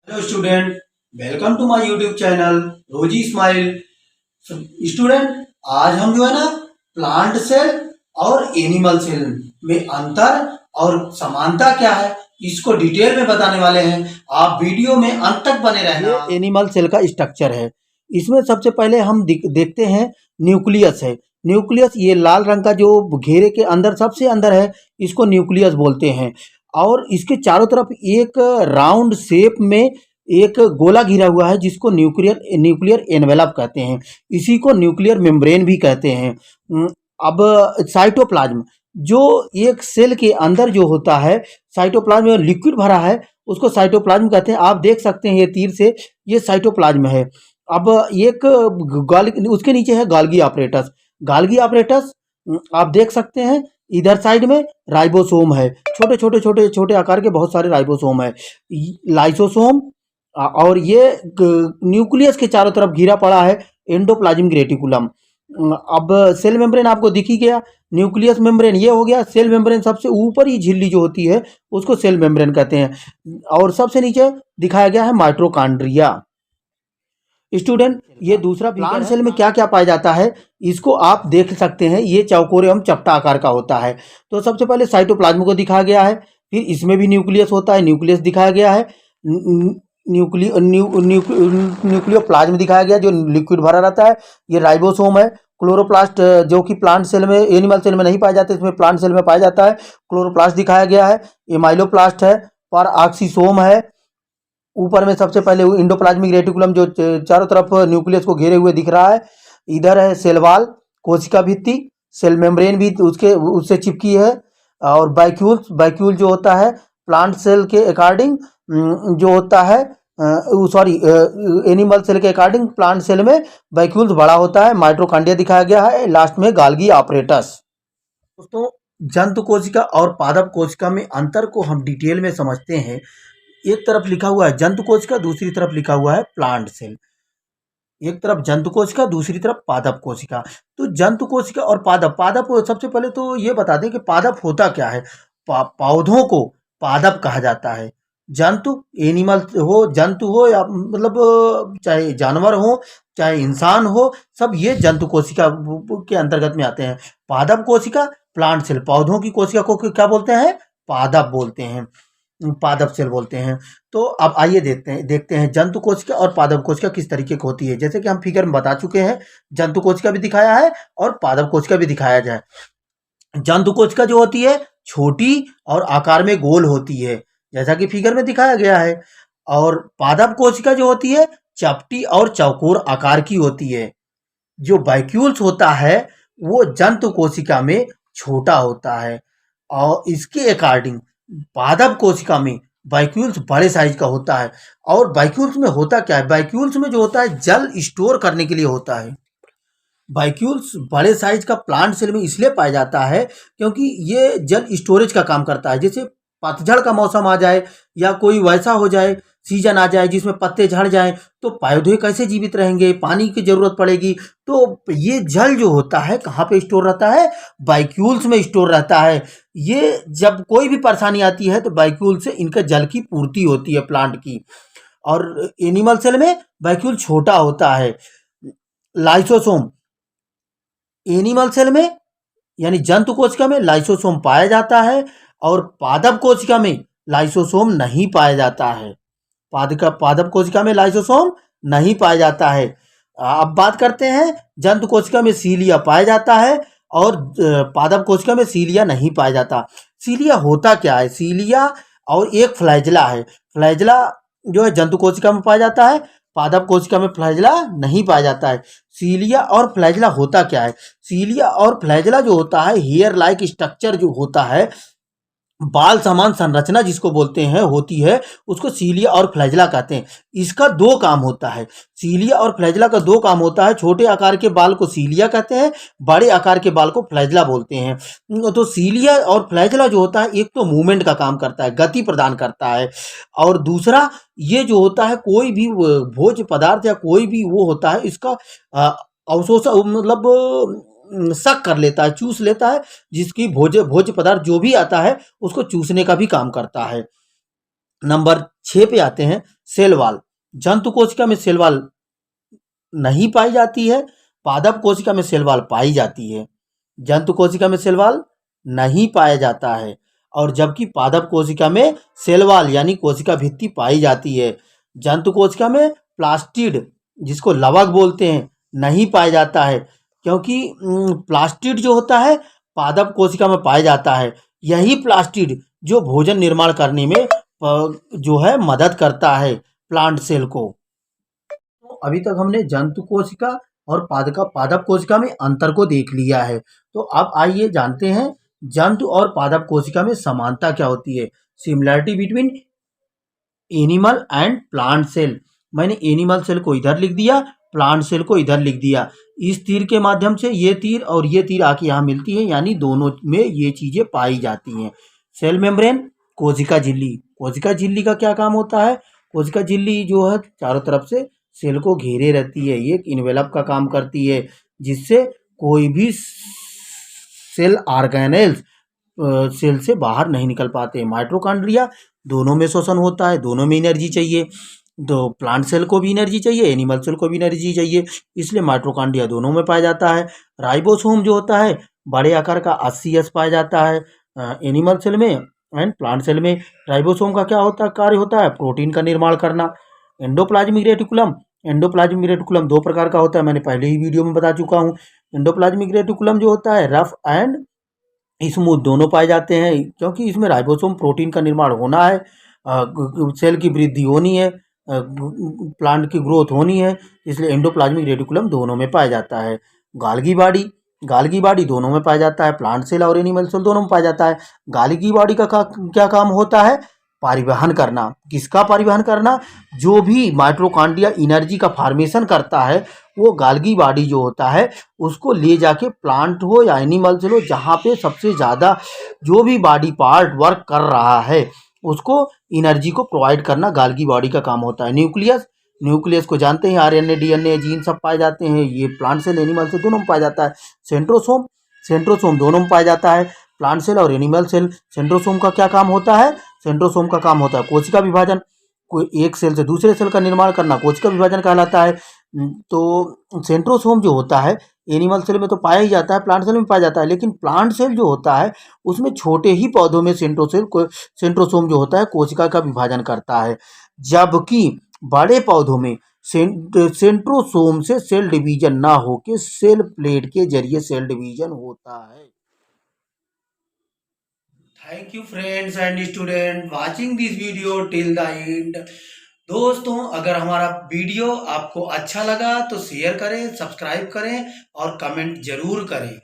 Hello student, welcome to my YouTube channel Rosy Smile. Student, आज हम जो है ना प्लांट सेल और एनिमल सेल में अंतर और समानता क्या है इसको डिटेल में बताने वाले हैं। आप वीडियो में अंत तक बने रहना। ये एनिमल सेल का स्ट्रक्चर है। इसमें सबसे पहले हम देखते हैं न्यूक्लियस है। न्यूक्लियस ये लाल रंग का जो घेरे के अंदर सबसे अंदर है, इसको न्यूक्लियस बोलते हैं। और इसके चारों तरफ एक राउंड शेप में एक गोला घिरा हुआ है जिसको न्यूक्लियर न्यूक्लियर एनवेलप कहते हैं। इसी को न्यूक्लियर मेम्ब्रेन भी कहते हैं। अब साइटोप्लाज्म जो एक सेल के अंदर जो होता है, साइटोप्लाज्म में लिक्विड भरा है, उसको साइटोप्लाज्म कहते हैं। आप देख सकते हैं ये तीर से, ये साइटोप्लाज्म है। अब एक उसके नीचे है गाल्गी ऑपरेटस। गाल्गी ऑपरेटस आप देख सकते हैं, इधर साइड में राइबोसोम है। छोटे छोटे छोटे छोटे आकार के बहुत सारे राइबोसोम है। लाइसोसोम और ये न्यूक्लियस के चारों तरफ घिरा पड़ा है एंडोप्लाज्मिक रेटिकुलम। अब सेल मेम्ब्रेन आपको दिख ही गया। न्यूक्लियस मेम्ब्रेन ये हो गया। सेल मेम्ब्रेन सबसे ऊपर ही झिल्ली जो होती है उसको सेल मेम्ब्रेन कहते हैं। और सबसे नीचे दिखाया गया है माइटोकॉन्ड्रिया। स्टूडेंट, ये दूसरा प्लांट सेल में क्या क्या पाया जाता है इसको आप देख सकते हैं। ये चौकोर एवं चपटा आकार का होता है। तो सबसे पहले साइटोप्लाज्म को दिखाया गया है, फिर इसमें भी न्यूक्लियस होता है, न्यूक्लियस दिखाया गया है। न्यूक्लियोप्लाज्म दिखाया गया जो लिक्विड भरा रहता है। ये राइबोसोम है। क्लोरोप्लास्ट जो कि प्लांट सेल में, एनिमल सेल में नहीं पाया जाता, इसमें प्लांट सेल में पाया जाता है। क्लोरोप्लास्ट दिखाया गया है। एमाइलोप्लास्ट है। पर ऑक्सीसोम है। ऊपर में सबसे पहले इंडोप्लाज्मिक रेटिकुलम जो चारों तरफ न्यूक्लियस को घेरे हुए दिख रहा है। इधर है सेल वॉल, कोशिका भित्ति, सेल मेम्ब्रेन भी उसके उससे चिपकी है। और बैक्यूल जो होता है प्लांट सेल के अकॉर्डिंग जो होता है, एनिमल सेल के अकॉर्डिंग प्लांट सेल में बैक्यूल्स बड़ा होता है। माइटोकॉन्ड्रिया दिखाया गया है। लास्ट में गाल्गी ऑपरेटस। दोस्तों, जंतु कोशिका और पादप कोशिका में अंतर को हम डिटेल में समझते हैं। एक तरफ लिखा हुआ है जंतु कोशिका, दूसरी तरफ लिखा हुआ है प्लांट सेल। एक तरफ जंतु कोशिका, दूसरी तरफ पादप कोशिका। तो जंतु कोशिका और पादप सबसे पहले तो ये बता दें कि पादप होता क्या है। पौधों को पादप कहा जाता है। जंतु, एनिमल हो, जंतु हो या मतलब चाहे जानवर हो चाहे इंसान हो, सब ये जंतु कोशिका के अंतर्गत में आते हैं। पादप कोशिका प्लांट सेल, पौधों की कोशिका को क्या बोलते हैं? पादप बोलते हैं, पादप सेल बोलते हैं। तो अब आइए देखते हैं जंतु कोशिका और पादप कोशिका किस तरीके की होती है। जैसे कि हम फिगर में बता चुके हैं, जंतु कोशिका भी दिखाया है और पादप कोशिका भी दिखाया जाए। जंतु कोशिका जो होती है छोटी और आकार में गोल होती है, जैसा कि फिगर में दिखाया गया है। और पादप कोशिका जो होती है चपटी और चौकोर आकार की होती है। जो वैक्यूल्स होता है वो जंतु कोशिका में छोटा होता है और इसके अकॉर्डिंग पादप कोशिका में वैक्यूल्स बड़े साइज का होता है। और वैक्यूल्स में होता क्या है? वैक्यूल्स में जो होता है जल स्टोर करने के लिए होता है। वैक्यूल्स बड़े साइज का प्लांट सेल में इसलिए पाया जाता है क्योंकि ये जल स्टोरेज का काम करता है। जैसे पतझड़ का मौसम आ जाए या कोई वैसा हो जाए, सीजन आ जाए जिसमें पत्ते झड़ जाएं, तो पौधे कैसे जीवित रहेंगे? पानी की जरूरत पड़ेगी। तो ये जल जो होता है कहाँ पे स्टोर रहता है? वैक्यूल्स में स्टोर रहता है। ये जब कोई भी परेशानी आती है तो वैक्यूल से इनका जल की पूर्ति होती है प्लांट की। और एनिमल सेल में वैक्यूल छोटा होता है। लाइसोसोम, एनिमल सेल में यानी जंतु कोशिका में लाइसोसोम पाया जाता है और पादप कोशिका में लाइसोसोम नहीं पाया जाता है। पादप कोशिका में लाइसोसोम नहीं पाया जाता है। अब बात करते हैं, जंतु कोशिका में सीलिया पाया जाता है और पादप कोशिका में सीलिया नहीं पाया जाता। सीलिया होता क्या है? सीलिया और एक फ्लैजला है। फ्लैजला जो है जंतु कोशिका में पाया जाता है, पादप कोशिका में फ्लैजला नहीं पाया जाता है। सीलिया और फ्लैजला होता क्या है? सीलिया और फ्लैजला जो होता है हेयर लाइक स्ट्रक्चर जो होता है, बाल समान संरचना जिसको बोलते हैं होती है, उसको सीलिया और फ्लैजला कहते हैं। इसका दो काम होता है। सीलिया और फ्लैजला का दो काम होता है। छोटे आकार के बाल को सीलिया कहते हैं, बड़े आकार के बाल को फ्लैजला बोलते हैं। तो सीलिया और फ्लैजला जो होता है, एक तो मूवमेंट का काम करता है, गति प्रदान करता है। और दूसरा ये जो होता है कोई भी भोज्य पदार्थ या कोई भी वो होता है, इसका अवशोषण मतलब शक कर लेता है, चूस लेता है। जिसकी भोज्य पदार्थ जो भी आता है उसको चूसने का भी काम करता है। नंबर 6 पे आते हैं, सेल वॉल। जंतु कोशिका में सेल वॉल नहीं पाई जाती है, पादप कोशिका में सेल वॉल पाई जाती है। जंतु कोशिका में सेल वॉल नहीं पाया जाता है, और जबकि पादप कोशिका में सेल वॉल यानी कोशिका भित्ति पाई जाती है। जंतु कोशिका में प्लास्टिड, जिसको लवक बोलते हैं, नहीं पाया जाता है, क्योंकि प्लास्टिड जो होता है पादप कोशिका में पाया जाता है। यही प्लास्टिड जो भोजन निर्माण करने में जो है मदद करता है प्लांट सेल को। तो अभी तक हमने जंतु कोशिका और पादप कोशिका में अंतर को देख लिया है। तो अब आइए जानते हैं जंतु और पादप कोशिका में समानता क्या होती है। Similarity between animal and plant cell. मैंने एनिमल सेल को इधर लिख दिया, प्लांट सेल को इधर लिख दिया। इस तीर के माध्यम से ये तीर और ये तीर आके यहाँ मिलती है, यानी दोनों में ये चीजें पाई जाती हैं। सेल मेम्ब्रेन, कोशिका झिल्ली। कोशिका झिल्ली का क्या काम होता है? कोशिका झिल्ली जो है चारों तरफ से सेल को घेरे रहती है, ये एक इन्वेलप का काम करती है, जिससे कोई भी सेल ऑर्गेनेल्स सेल से बाहर नहीं निकल पाते। माइटोकॉन्ड्रिया, दोनों में श्वसन होता है, दोनों में एनर्जी चाहिए। तो प्लांट सेल को भी एनर्जी चाहिए, एनिमल सेल को भी एनर्जी चाहिए, इसलिए माइटोकॉन्ड्रिया दोनों में पाया जाता है। राइबोसोम जो होता है बड़े आकार का 80S पाया जाता है एनिमल सेल में एंड प्लांट सेल में। राइबोसोम का क्या होता है, कार्य होता है प्रोटीन का निर्माण करना। एंडोप्लाज्मिक रेटिकुलम, एंडोप्लाज्मिक रेटिकुलम दो प्रकार का होता है, मैंने पहले ही वीडियो में बता चुका हूँ। एंडोप्लाज्मिक रेटिकुलम जो होता है रफ एंड स्मूथ दोनों पाए जाते हैं, क्योंकि इसमें राइबोसोम प्रोटीन का निर्माण होना है, सेल की वृद्धि होनी है, प्लांट की ग्रोथ होनी है, इसलिए एंडोप्लाज्मिक रेटिकुलम दोनों में पाया जाता है। गाल्गी बॉडी, गाल्गी बॉडी दोनों में पाया जाता है, प्लांट सेल और एनिमल सेल दोनों में पाया जाता है। गाल्गी बॉडी का क्या काम होता है? परिवहन करना। किसका परिवहन करना? जो भी माइटोकॉन्ड्रिया एनर्जी का फॉर्मेशन करता है, वो गाल्गी बॉडी जो होता है उसको ले जाके प्लांट हो या एनिमल सेल हो, जहाँ पे सबसे ज़्यादा जो भी बॉडी पार्ट वर्क कर रहा है उसको एनर्जी को प्रोवाइड करना गाल्गी बॉडी का काम होता है। न्यूक्लियस, न्यूक्लियस को जानते हैं, आरएनए डीएनए जीन सब पाए जाते हैं, ये प्लांट सेल एनिमल सेल दोनों में पाया जाता है। सेंट्रोसोम, सेंट्रोसोम दोनों में पाया जाता है, प्लांट सेल और एनिमल सेल। सेंट्रोसोम का क्या काम होता है? सेंट्रोसोम का काम होता है कोशिका विभाजन, कोई एक सेल से दूसरे सेल का निर्माण करना कोशिका विभाजन कहलाता है। तो सेंट्रोसोम जो होता है एनिमल सेल में तो पाया ही जाता है, प्लांट सेल में पाया जाता है, लेकिन प्लांट सेल जो होता है उसमें छोटे ही पौधों में सेंट्रोसोम जो होता है कोशिका का विभाजन करता है, जबकि बड़े पौधों में सेंट्रोसोम से सेल डिवीजन ना होके सेल प्लेट के जरिए सेल डिवीजन होता है। Thank you friends and student watching this video till the end. दोस्तों, अगर हमारा वीडियो आपको अच्छा लगा तो शेयर करें, सब्सक्राइब करें और कमेंट जरूर करें।